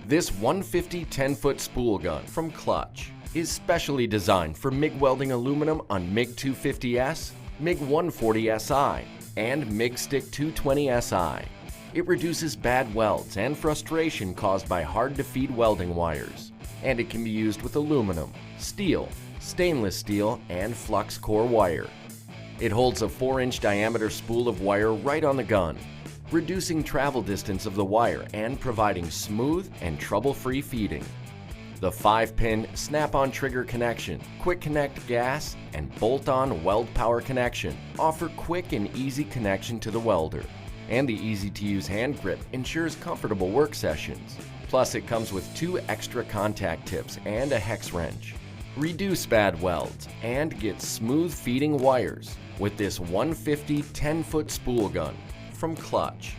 This 150 10-foot spool gun from Klutch is specially designed for MIG welding aluminum on MIG 250S, MIG 140SI, and MIG Stick 220SI. It reduces bad welds and frustration caused by hard-to-feed welding wires, and it can be used with aluminum, steel, stainless steel, and flux core wire. It holds a 4-inch diameter spool of wire right on the gun, reducing travel distance of the wire and providing smooth and trouble-free feeding. The 5-pin snap-on trigger connection, quick connect gas, and bolt-on weld power connection offer quick and easy connection to the welder. And the easy-to-use hand grip ensures comfortable work sessions. Plus, it comes with 2 extra contact tips and a hex wrench. Reduce bad welds and get smooth feeding wires with this 150 10-foot spool gun from Klutch.